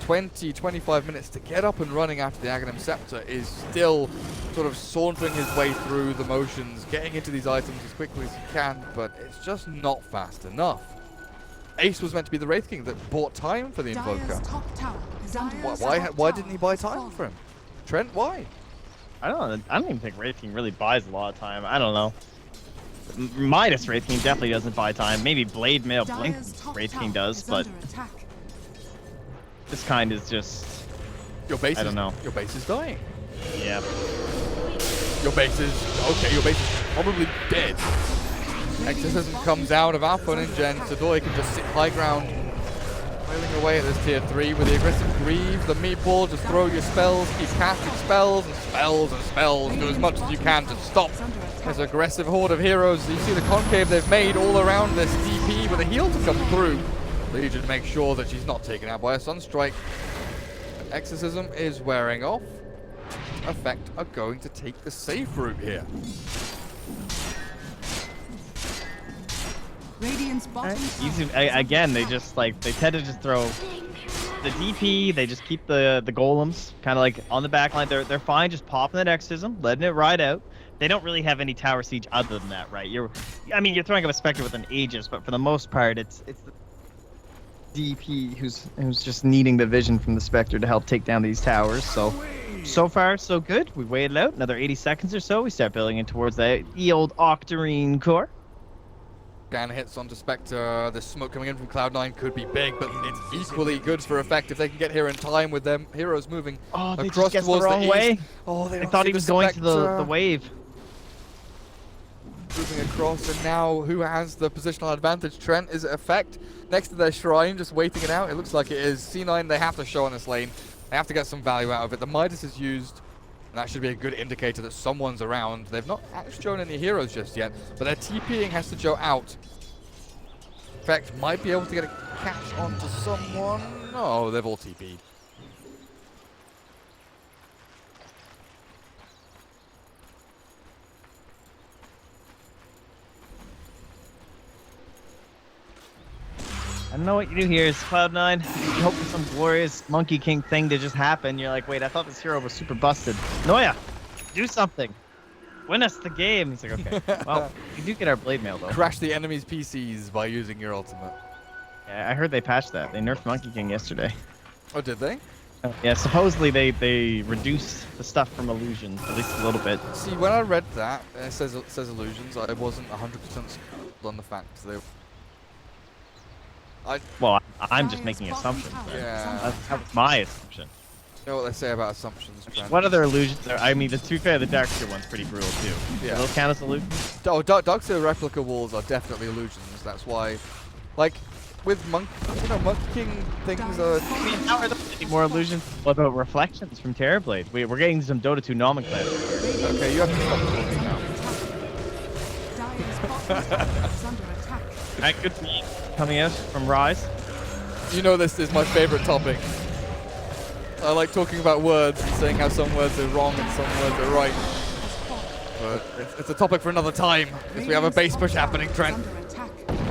20, 25 minutes to get up and running after the Aghanim Scepter, is still sort of sauntering his way through the motions, getting into these items as quickly as he can, but it's just not fast enough. Ace was meant to be the Wraith King that bought time for the Invoker. Why didn't he buy time for him? Trent, why? I don't even think Wraith King really buys a lot of time. I don't know. Midas Wraith King definitely doesn't buy time. Maybe Blade Mail Blink Wraith King does, but this kind is just... I don't know. Your base is dying. Yeah. Your base is probably dead. Exorcism comes out of Alpha and Gen. Sadoy can just sit high ground, wailing away at this tier 3 with the aggressive Greaves, the Meatball. Just throw your spells, keep casting spells and spells and spells. Do as much as you can to stop this aggressive horde of heroes. You see the concave they've made all around this DP with a heal to come through. Legion makes sure that she's not taken out by a Sunstrike. Exorcism is wearing off. Effect are going to take the safe route here. Again, they just they tend to just throw the DP. They just keep the golems kind of like on the back line. They're fine just popping that Exorcism, letting it ride out. They don't really have any tower siege other than that, right? You're throwing up a Spectre with an Aegis, but for the most part, it's the DP who's just needing the vision from the Spectre to help take down these towers. So far, so good. We waited out another 80 seconds or so. We start building in towards the old Octarine core. Scan hits onto Spectre. The smoke coming in from Cloud9 could be big, but it's equally good for Effect if they can get here in time with them heroes moving across towards the wrong way. Oh, they thought he was going to the wave. Moving across, and now who has the positional advantage? Trent, is it Effect next to their shrine, just waiting it out? It looks like it is. C9, they have to show on this lane. They have to get some value out of it. The Midas is used, and that should be a good indicator that someone's around. They've not actually shown any heroes just yet, but their TPing has to go out. Effect might be able to get a catch onto someone. No, they've all TP'd. I don't know what you do here. Is Cloud9. You hope for some glorious Monkey King thing to just happen. You're like, wait, I thought this hero was super busted. Noya, do something. Win us the game. He's like, okay. Well, we do get our Blade Mail, though. Crash the enemy's PCs by using your ultimate. Yeah, I heard they patched that. They nerfed Monkey King yesterday. Oh, did they? Yeah, supposedly they reduced the stuff from illusions, at least a little bit. See, when I read that, it says illusions, I wasn't 100% on the fact they... Well, I'm just making assumptions. Yeah. That's my assumption. You know what they say about assumptions, Trent? What other illusions are... I mean, to be fair, the Darkseer one's pretty brutal, too. Yeah. Do those count as illusions? Oh, Darkseer replica walls are definitely illusions. That's why, like, with Monkey King things are... I mean, how are there any more illusions? What about reflections from Terrorblade? We're getting some Dota 2 nomenclature. Okay, you have to stop talking now. Alright, good for you. Coming out from Rise. You know this is my favorite topic. I like talking about words and saying how some words are wrong and some words are right. But it's a topic for another time, because we have a base push happening, Trent.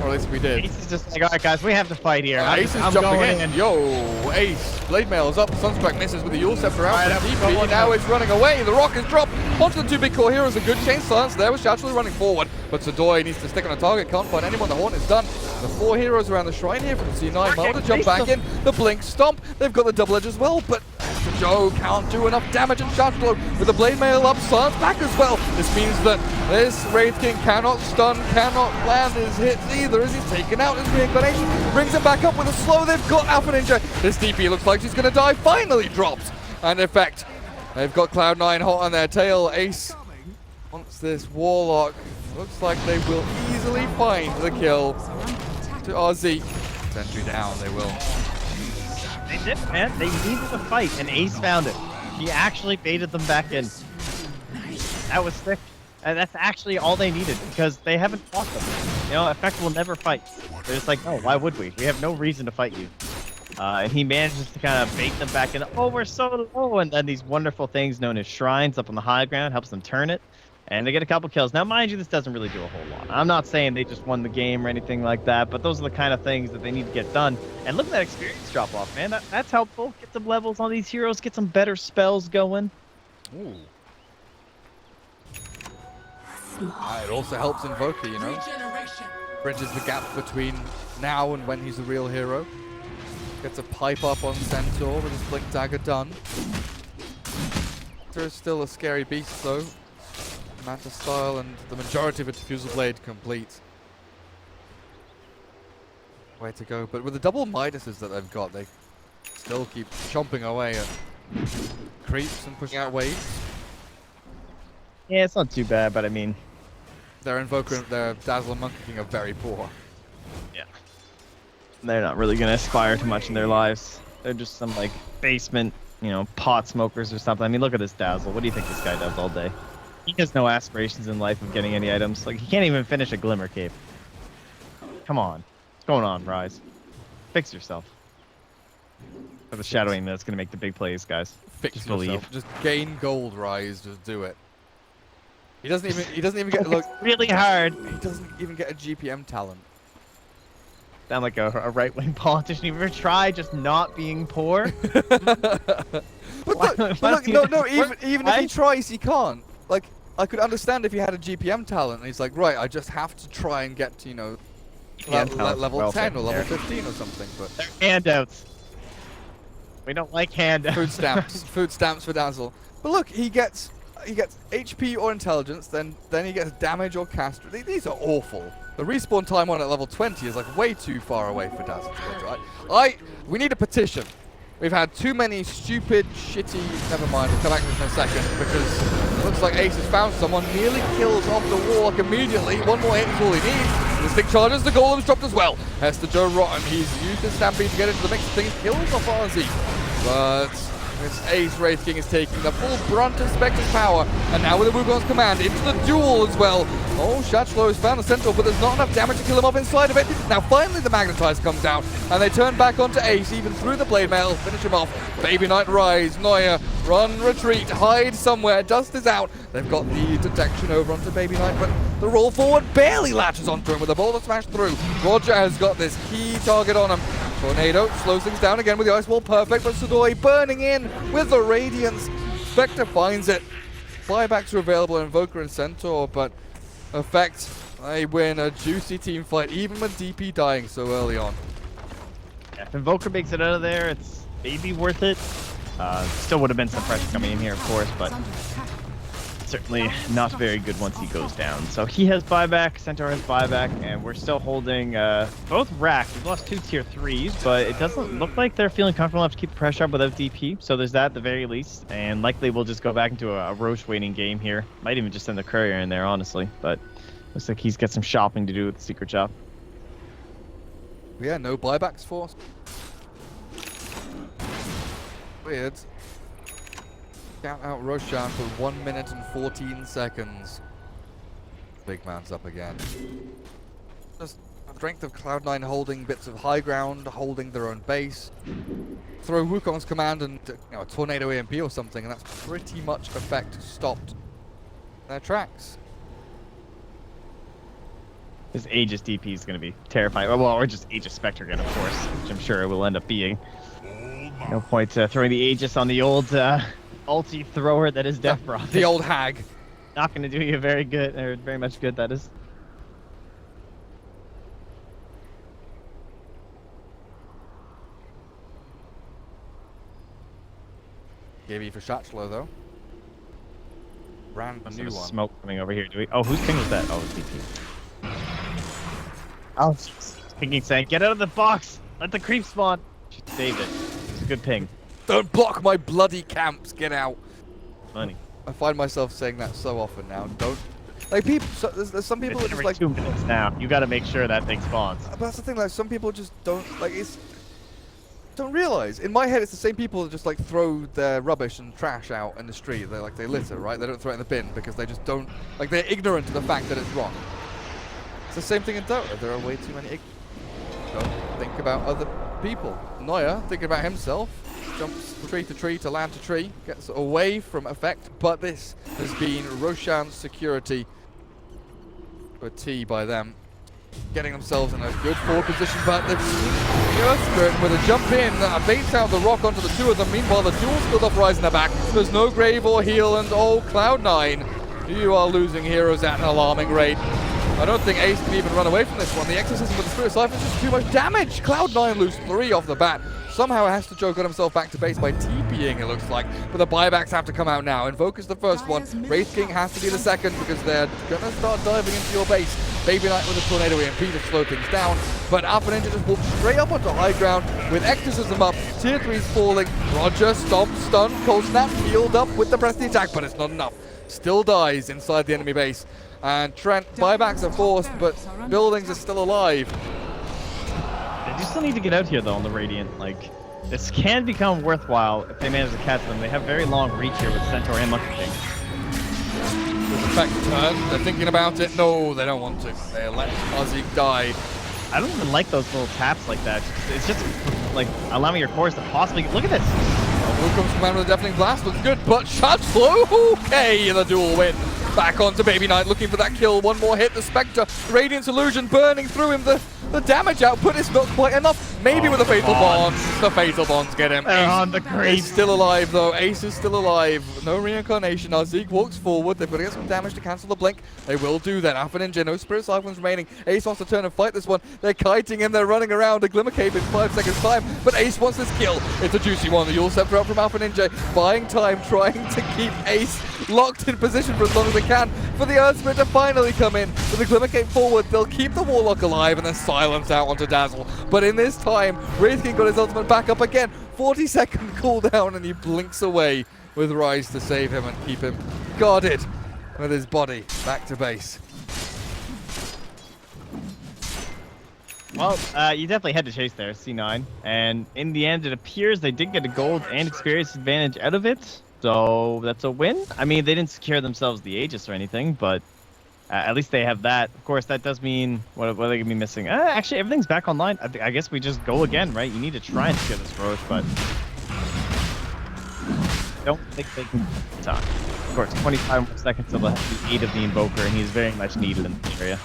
Or at least we did. Ace is just like, alright guys, we have to fight here. Ace is jumping in. Yo, Ace. Blade Mail is up. Sunstrike misses with the Yule Scepter out. DP now is running away. The rock is dropped onto the two big core heroes. A good chain silence there with Shachly running forward. But Sadoy needs to stick on a target. Can't find anyone. The Horn is done. The four heroes around the shrine here from C9. Mulder jump back in. The Blink Stomp. They've got the double edge as well, but Joe can't do enough damage, and Shachly with the Blade Mail up, silence back as well. This means that this Wraith King cannot stun, cannot land his hits either as he's taken out. His reincarnation brings him back up with a slow. They've got Alpha Ninja. This DP looks like she's going to die. Finally drops. And in fact, they've got Cloud9 hot on their tail. Ace wants this Warlock. Looks like they will easily find the kill. to RZ. Sentry down, they will. They did, man. They needed a fight, and Ace found it. He actually baited them back in. That was sick. And that's actually all they needed, because they haven't fought them. You know, Effect will never fight. They're just like, no, why would we? We have no reason to fight you. And he manages to kind of bait them back in. Oh, we're so low. And then these wonderful things known as shrines up on the high ground helps them turn it. And they get a couple kills. Now, mind you, this doesn't really do a whole lot. I'm not saying they just won the game or anything like that, but those are the kind of things that they need to get done. And look at that experience drop off, man. That's helpful. Get some levels on these heroes, get some better spells going. Ooh. It also helps Invoker, you know. Bridges the gap between now and when he's a real hero. Gets a pipe up on Centaur with his Blink Dagger done. There's still a scary beast though. Manta style and the majority of a Diffusal Blade complete. Way to go. But with the double Midases that they've got, they still keep chomping away at creeps and pushing out waves. Yeah, it's not too bad, but I mean... Their Invoker and their Dazzle and Monkey King are very poor. Yeah. They're not really going to aspire to much in their lives. They're just some, like, basement, you know, pot smokers or something. I mean, look at this Dazzle. What do you think this guy does all day? He has no aspirations in life of getting any items. Like, he can't even finish a Glimmer Cape. Come on. What's going on, Rise? Fix yourself. For the shadowing that's going to make the big plays, guys. Fix just yourself. believe. Just gain gold, Rise. Just do it. He doesn't even get look. Really hard. He doesn't even get a GPM talent. Sound like a right-wing politician. You ever try just not being poor? But look, no, even if he tries, he can't. Like, I could understand if he had a GPM talent, and he's like, right, I just have to try and get to, you know, level 10 or level 15 or something. But they're handouts. We don't like handouts. Food stamps for Dazzle. But look, he gets HP or intelligence, then he gets damage or cast. These are awful. The respawn time on at level 20 is like way too far away for Dazzle to get. We need a petition. We've had too many stupid, shitty. Never mind. We'll come back to this in a second because it looks like Ace has found someone. Nearly kills off the wall like, immediately. One more hit is all he needs. The stick charges. The golem's dropped as well. Hester Joe Rotten. He's used his Stampede to get into the mix of things. Kills off RZ, but this Ace Wraith King is taking the full brunt of Spectre's power, and now with the Wukong's command into the duel as well. Oh, Shachlo has found the Sentinel, but there's not enough damage to kill him off inside of it. Now finally the Magnetize comes out, and they turn back onto Ace, even through the Blade Mail, finish him off. Baby Knight rise, Neuer, run, retreat, hide somewhere, Dust is out. They've got the detection over onto Baby Knight, but the roll forward barely latches onto him with a boulder smash through. Roger has got this key target on him. Tornado slows things down again with the Ice Wall, perfect, but Sudoi burning in with the Radiance. Spectre finds it. Buybacks are available in Invoker and Centaur, but Effect, they win a juicy team fight, even with DP dying so early on. Yeah, if Invoker makes it out of there, it's maybe worth it. Still would have been some pressure coming in here, of course, but certainly not very good once he goes down. So he has buyback, Centaur has buyback, and we're still holding both racks. We've lost 2 tier 3s, but it doesn't look like they're feeling comfortable enough to keep the pressure up without DP. So there's that at the very least, and likely we'll just go back into a Roche waiting game here. Might even just send the courier in there, honestly, but looks like he's got some shopping to do with the secret shop. Yeah, no buybacks for us. Weird. Count out Roshan for 1 minute and 14 seconds. Big man's up again. Just strength of Cloud9 holding bits of high ground, holding their own base. Throw Wukong's command and a tornado EMP or something, and that's pretty much Effect stopped their tracks. This Aegis DP is going to be terrifying. Well, or just Aegis Spectre again, of course, which I'm sure it will end up being. No point throwing the Aegis on the old ulti thrower that is Death Prophet. The old hag. Not going to do you very good, or very much good, that is. Gave for Shachlo though. Ran a new one. Smoke coming over here. Do we? Oh, whose ping was that? Oh, it's DP. Oh, pinging saying, get out of the box! Let the creep spawn! She saved it. It's a good ping. Don't block my bloody camps, get out! Money. I find myself saying that so often now. Like people, there's some people It's that just every like. 2 minutes now. You got to make sure that thing spawns. But that's the thing, like some people just don't don't realize. In my head, it's the same people that just like throw their rubbish and trash out in the street. They litter, right? They don't throw it in the bin because they just don't, like, they're ignorant to the fact that it's wrong. It's the same thing in Dota. There are way too many don't think about other people. Neuer, thinking about himself, jumps tree to tree to land to tree, gets away from effect, but this has been Roshan's security for T by them. Getting themselves in a good forward position, but the Earth Spirit with a jump in, baits out the rock onto the two of them. Meanwhile, the duel's still up rise in the back. There's no grave or heal, and oh, Cloud9, you are losing heroes at an alarming rate. I don't think Ace can even run away from this one. The Exorcism with the Spirit Siphon is just too much damage. Cloud9 lose 3 off the bat. Somehow Joe got himself back to base by TPing, it looks like. But the buybacks have to come out now. Invoke is the first one. Wraith King has to be the second because they're going to start diving into your base. Baby Knight with a Tornado EMP to slow things down. But Alpha Ninja just walks straight up onto high ground with Exorcism up. Tier 3's falling. Roger, stomp, stun, cold snap, healed up with the breathy attack, but it's not enough. Still dies inside the enemy base. And Trent, buybacks are forced, but buildings are still alive. They do still need to get out here, though, on the Radiant. Like, this can become worthwhile if they manage to catch them. They have very long reach here with Centaur and Monkey King. Does effect turn? They're thinking about it. No, they don't want to. They let Ozzy die. I don't even like those little taps like that. It's just, like, allowing your cores to possibly... Look at this! Wukong's command with a deafening blast looks good, but Shutflow, okay, the duel win. Back onto Baby Knight, looking for that kill. One more hit, the Spectre. Radiant's illusion burning through him. The damage output is not quite enough. Maybe with the Fatal Bonds. The Fatal Bonds get him. They're on the Ace creep. is still alive, though. Ace is still alive. No reincarnation. Zeke walks forward. They've got to get some damage to cancel the blink. They will do that. Alpha Ninja, no Spirit Siphons remaining. Ace wants to turn and fight this one. They're kiting him. They're running around. A Glimmer Cape in 5 seconds time. But Ace wants this kill. It's a juicy one. The Yule Scepter up from Alpha Ninja. Buying time, trying to keep Ace locked in position for as long as they can. For the Earth Spirit to finally come in. With the Glimmer Cape forward, they'll keep the Warlock alive and then silence out onto Dazzle. But in this time, Wraith King got his ultimate back up again. 40-second cooldown, and he blinks away with Rise to save him and keep him guarded with his body back to base. Well, you definitely had to chase there, C9. And in the end, it appears they did get a gold and experience advantage out of it. So that's a win. I mean, they didn't secure themselves the Aegis or anything, but at least they have that. Of course, that does mean, what are they going to be missing? Actually, everything's back online. I guess we just go again, right? You need to try and secure this Roche, but don't think they can talk. Of course, 25 more seconds till the aid of the Invoker, and he's very much needed in this area.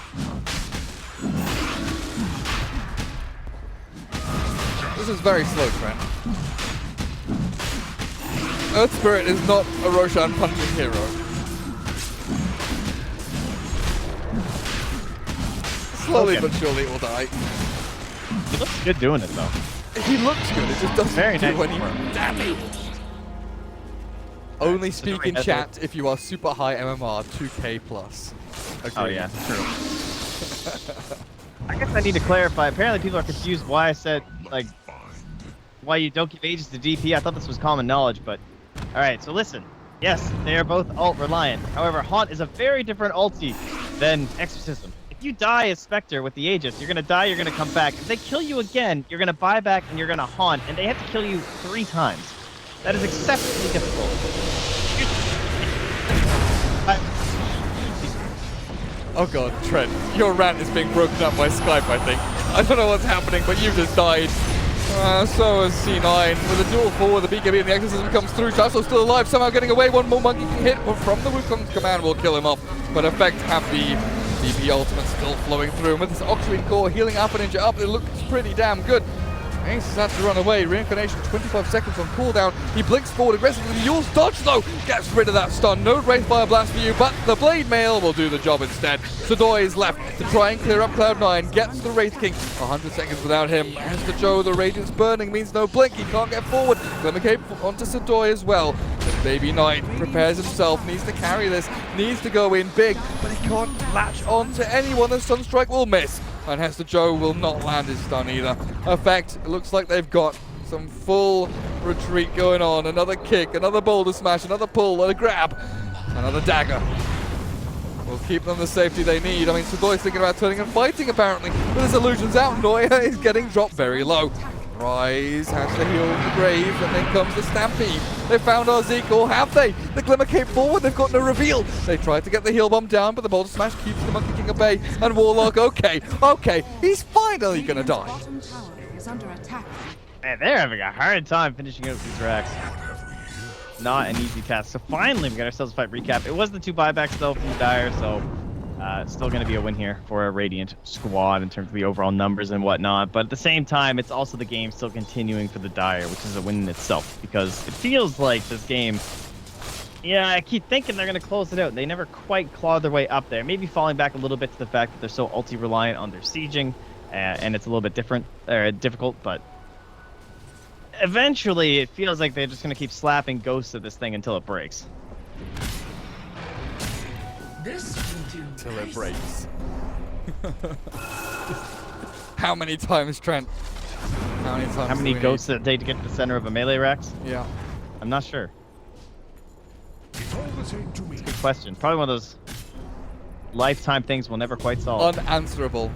This is very slow, Trent. Earth Spirit is not a Roshan punching hero. Slowly but surely it will die. He looks good doing it, though. He looks good, it just doesn't Very do nice any work. damage. Only speak in chat if you are super high MMR 2k plus. Agreed. Oh yeah, true. I guess I need to clarify. Apparently people are confused why I said, like, why you don't give Aegis to DP. I thought this was common knowledge, but... Alright, so listen. Yes, they are both ult-reliant. However, Haunt is a very different ulti than Exorcism. If you die as Spectre with the Aegis, you're gonna die, you're gonna come back. If they kill you again, you're gonna buy back and you're gonna Haunt, and they have to kill you 3 times. That is exceptionally difficult. Oh god, Trent, your rant is being broken up by Skype, I think. I don't know what's happening, but you just died. So is C9. With a duel forward, the BKB and the Exorcism comes through. Shaslo's still alive, somehow getting away. One more Monkey King hit from the Wukong's command will kill him off. But Effect have the DP ultimate still flowing through. And with this Oxygen core healing Alpha Ninja up, it looks pretty damn good. Ace has had to run away. Reincarnation 25 seconds on cooldown. He blinks forward aggressively. Yule's dodge though gets rid of that stun. No Wraithfire Blast for you, but the Blade Mail will do the job instead. Sadoy is left to try and clear up Cloud9. Gets the Wraith King. 100 seconds without him. As for Joe, the Radiance burning means no blink. He can't get forward. Glimmer Cape onto Sadoy as well. And Baby Knight prepares himself. Needs to carry this. Needs to go in big, but he can't latch on to anyone. The Sunstrike will miss. And Hester Joe will not land his stun either. Effect, it looks like they've got some full retreat going on. Another kick, another boulder smash, another pull, a grab, another dagger. will keep them the safety they need. I mean, Sadoy's thinking about turning and fighting, apparently. But his illusion's out. Noya is getting dropped very low. Rise has to heal the grave, and then comes the Stampede. They found our Zeke, or have they? The Glimmer came forward, they've got no reveal. They tried to get the heal bomb down, but the Boulder Smash keeps the Monkey King at bay. And Warlock, okay, he's finally gonna die. Bottom tower is under attack. Man, they're having a hard time finishing out these racks. Not an easy task. So finally, we got ourselves a fight recap. It was the 2 buybacks though from Dire, so it's still going to be a win here for a Radiant squad in terms of the overall numbers and whatnot. But at the same time, it's also the game still continuing for the Dire, which is a win in itself, because it feels like this game. Yeah, I keep thinking they're going to close it out. They never quite clawed their way up there. Maybe falling back a little bit to the fact that they're so ulti-reliant on their sieging, and it's a little bit difficult, but eventually it feels like they're just going to keep slapping ghosts at this thing until it breaks. This will do. Till it breaks. How many times, Trent? How many times? How many ghosts does it take to get to the center of a melee Rex? Yeah. I'm not sure. It's all the same to me. Good question. Probably one of those lifetime things we'll never quite solve. Unanswerable.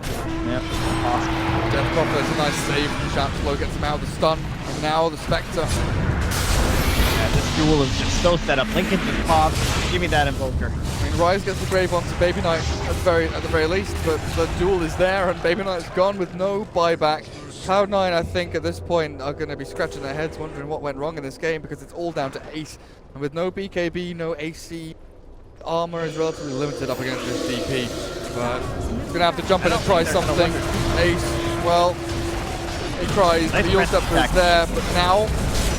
Yep. Awesome. Death Prophet is a nice save from Chancellor, gets him out of the stun. And now the Spectre. Yeah, this duel is just so set up. Lincoln just pops. Give me that Invoker. I mean, Rise gets the Grave onto Baby Knight at the very least, but the duel is there and Baby Knight's gone with no buyback. Cloud9, I think, at this point are going to be scratching their heads wondering what went wrong in this game, because it's all down to Ace. And with no BKB, no AC, armor is relatively limited up against this DP. But he's going to have to jump in and try something. Ace, well, he tries, the Heal Scepter is there, but now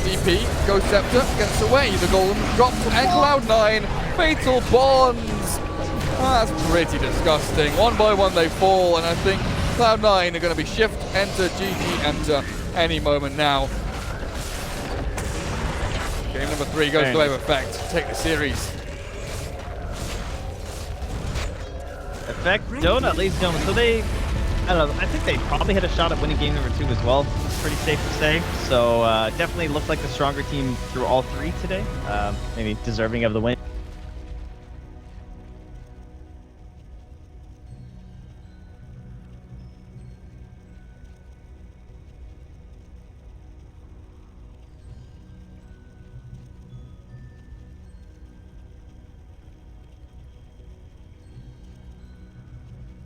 DP, Ghost Scepter gets away. The Golem drops and Cloud9, Fatal Bonds. That's pretty disgusting. One by one they fall, and I think Cloud9 are going to be shift, enter, GG, enter any moment now. Game number 3 goes to Wave Effect. Take the series. Effect, Dota, ladies and gentlemen. So they, I don't know, I think they probably had a shot at winning game number 2 as well. It's pretty safe to say. So definitely looked like the stronger team through all 3 today. Maybe deserving of the win.